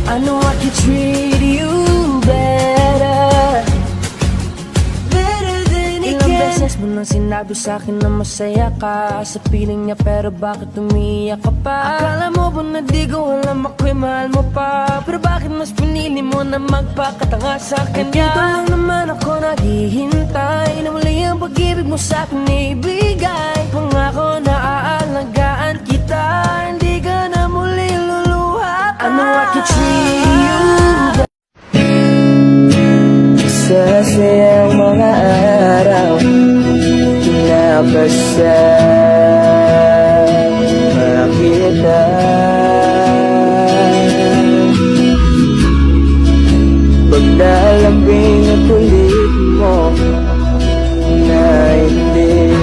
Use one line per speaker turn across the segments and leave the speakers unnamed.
I know I can treat you better, better than he can. Ilang beses mo nang sinabi sa'kin na masaya ka sa piling niya, pero bakit umiiyak ka pa? Akala mo ba na di ko alam ako'y mahal mo pa? Pero bakit mas pinili mo na magpakatanga sa kanya? Dito lang naman ako naghihintay na muli ang pag-ibig mo sa'kin ibigay. Pangako na aalagaan kita, hindi ka na muli luluha pa. I know I can treat you better. Sa sayang mga araw na basta makita, paglalambing at ulit mo na hindi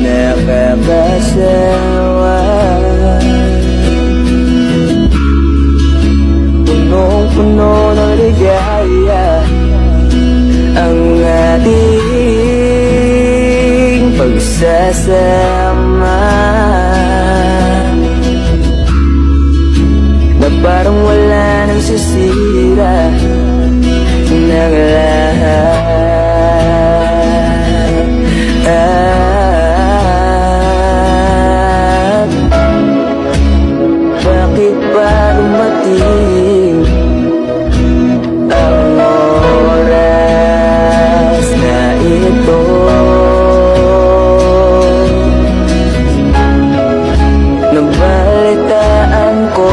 nakakasawa. Punong-puno ng ligaya ang ating pagsasama, na parang wala nang sisira ng lahat. Bakit ba dumating ang oras na ito? Nabalitaan ko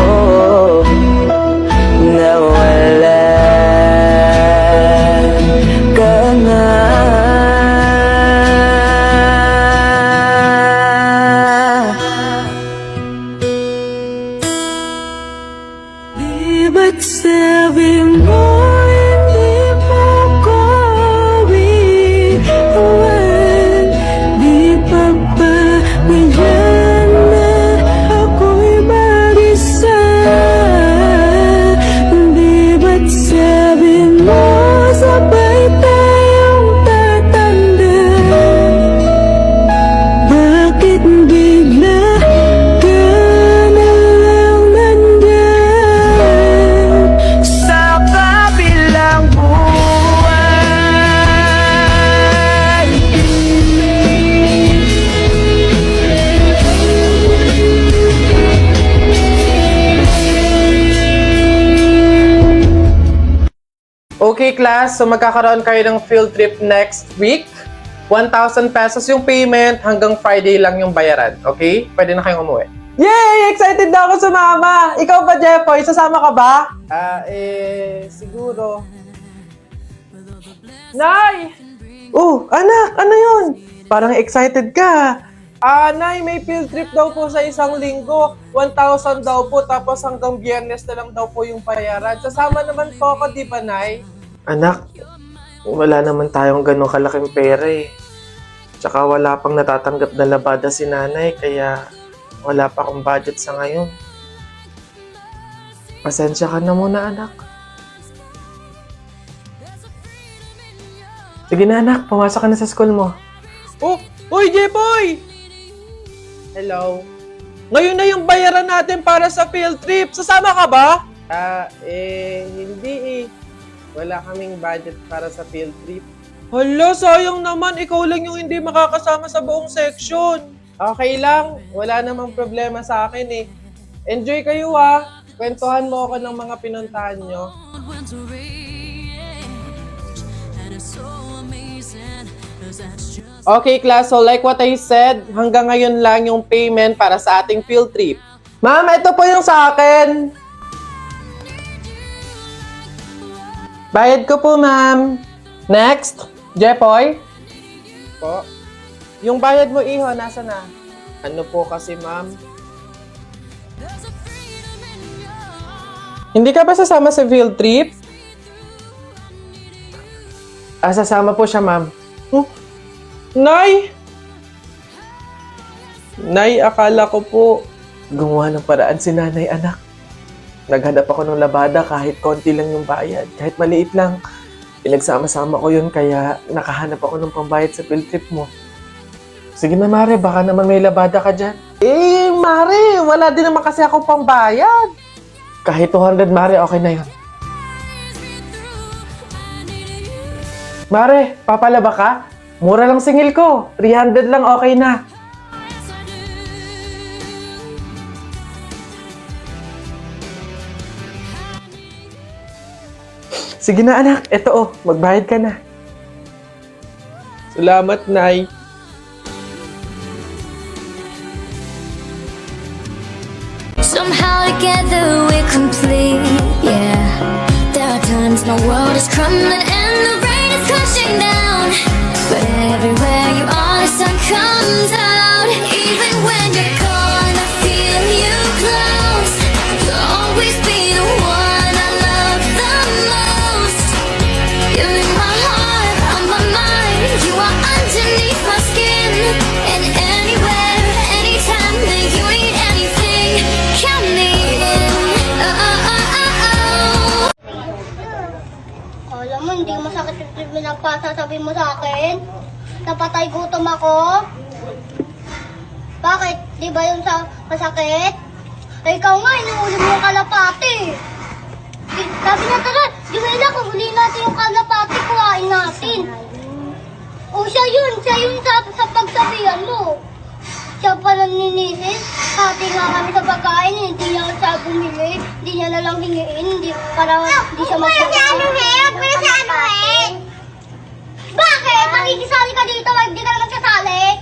na wala ka na. Di ba't sabi mo hindi mo ko iiwan? Di pa ba ngayon na ako'y mag-isa? Di ba't sabi mo sabay tayong tatanda? Bakit bigla ka na lang nandyan sa kabilang buwan?
Okay class, so magkakaroon kayo ng field trip next week. 1,000 pesos yung payment, hanggang Friday lang yung bayaran. Okay? Pwede na kayong umuwi.
Yay! Excited na ako sumama! Ikaw ba, Jeffoy? Sasama ka ba?
Siguro. Nay!
Oh, anak! Ano yun? Parang excited ka.
Nay, may field trip daw po sa isang linggo. 1,000 daw po, tapos hanggang Biyernes na lang daw po yung bayaran. Sasama naman po ako, di ba, Nay?
Anak, wala naman tayong ganong kalaking pera eh. Tsaka wala pang natatanggap na labada si nanay, kaya wala pa akong budget sa ngayon. Pasensya ka na muna, anak. Sige na, anak. Pumasok ka na sa school mo.
Oh! Uy, Jeboy! Hello?
Ngayon na yung bayaran natin para sa field trip. Sasama ka ba?
Hindi eh. Wala kaming budget para sa field trip.
Hala, sayang naman. Ikaw lang yung hindi makakasama sa buong section.
Okay lang, wala namang problema sa akin eh. Enjoy kayo ah. Kwentuhan mo ako ng mga pinuntahan nyo. Okay class, so like what I said, hanggang ngayon lang yung payment para sa ating field trip.
Ma'am, ito po yung sa akin. Bayad ko po, ma'am. Next, Jepoy.
Po. Yung bayad mo, Iho, nasa na? Ano po kasi, ma'am?
Hindi ka ba sasama sa field trip? Sasama po siya, ma'am.
Nay! Nay, akala ko po.
Gumawa ng paraan si nanay, anak. Naghanap ako ng labada kahit konti lang yung bayad. Kahit maliit lang. Pinagsama-sama ko yun kaya nakahanap ako ng pambayad sa field trip mo. Sige na, Mare. Baka naman may labada ka dyan.
Mare, wala din naman kasi ako pambayad.
Kahit 200, Mare, okay na yun. Mare, papalaba ka? Mura lang singil ko. 300 lang, okay na. Sige na anak, eto oh, magbayad ka na. Salamat, Nay.
Somehow together we're complete, yeah. There are times my world is crumbling and the rain is crashing down. But everywhere you are, the sun comes out. Even when you're gone, I feel you close. You'll always be the one I love the most. You're in my heart, on my mind. You are underneath my skin. And anywhere, anytime that you need anything, count me in.
Alam mo, hindi masakit yung pinagpasasabi mo sa akin. Napatay gutom ako. Bakit? Di ba yun sa masakit? Ay, ikaw nga, inuuli mo yung kalapati. Sabi na tara, Juwela, kung huli natin yung kalapati, kuhain natin. O siya yun sa pagsabihan mo. Siya pala ninisis, hati nga kami sa pagkain, hindi niya siya bumili, hindi niya na lang hingiin, para hindi siya magpapagod. Bakit? Makikisali ka dito, hindi ka naman kasali?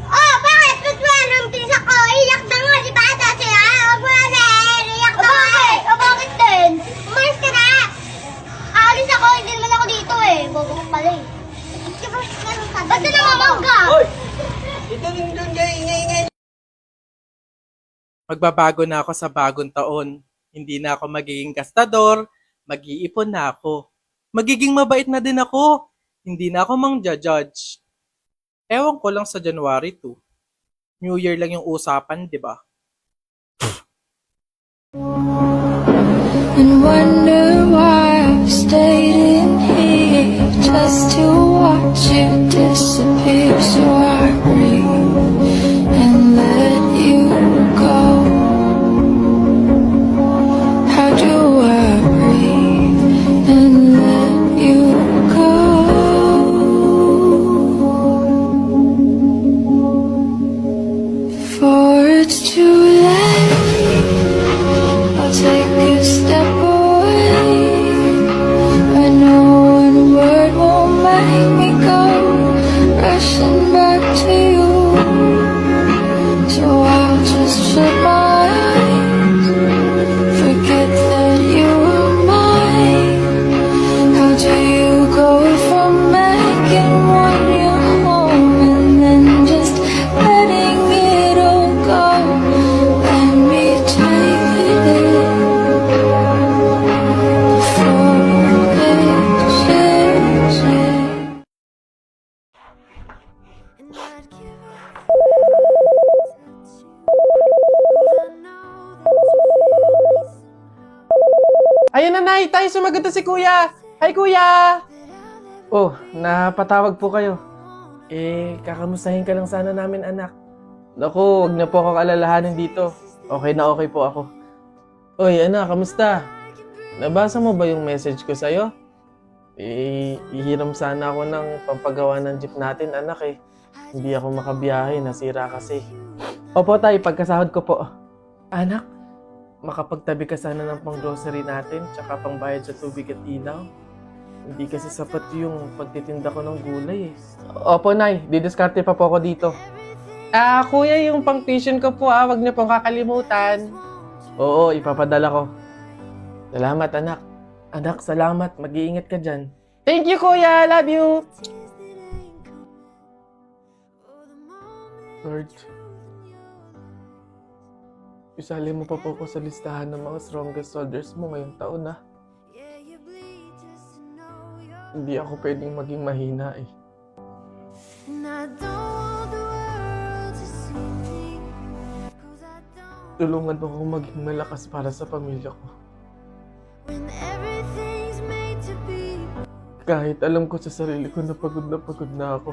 Oh, bakit? Tutulong pisa ko, iyak na nga, di ba? Dati iyak na bakit? Bakit din? Umalis ka na! Aalis ako, hindi naman ako dito eh. Bobo ko pala eh. Ba't na namamag ka?
Magbabago na ako sa bagong taon. Hindi na ako magiging gastador, mag-iipon na ako. Magiging mabait na din ako. Hindi na ako mang-judge. Ewan ko lang sa January 2. New Year lang yung usapan, di ba?
And wonder why I've stayed in here just to watch you disappear. So I breathe and let you go. How do I breathe and let you go? Before it's too late, I'll take a step away. I know one word won't make me go rushing back to you. So I'll just shut my eyes, forget that you were mine. How do you go from making one your home and then just letting it all go? Let me take it in before it changes. And I'd give
Ayan na, Nay! Tayo, sumagot na si Kuya! Hi, Kuya! Oh, napatawag po kayo. Kakamustahin ka lang sana namin, anak. Naku, wag na po ako alalahanin dito. Okay na okay po ako. Oy, anak, kamusta? Nabasa mo ba yung message ko sa'yo? Ihiram sana ako ng pampagawa ng jeep natin, anak eh. Hindi ako makabiyahe, nasira kasi. Opo, tay, pagkasahod ko po. Anak, makapagtabi ka sana ng pang-grocery natin, tsaka pangbayad sa tubig at ilaw. Hindi kasi sapat yung pagtitinda ko ng gulay eh. Opo, Nay. Didiskarte pa po ako dito. Kuya, yung pang-tuition ko po wag niyo pong kakalimutan. Oo, ipapadala ko. Salamat, anak. Anak, salamat. Mag-iingat ka dyan. Thank you, Kuya. Love you. Lord, isali mo pa po ko sa listahan ng mga strongest soldiers mo ngayong taon, ha? Hindi ako pwedeng maging mahina, eh.
And I don't want the world to see me, 'cause I don't.
Tulungan mo akong maging malakas para sa pamilya ko.
When everything's made to be.
Kahit alam ko sa sarili ko na pagod na ako.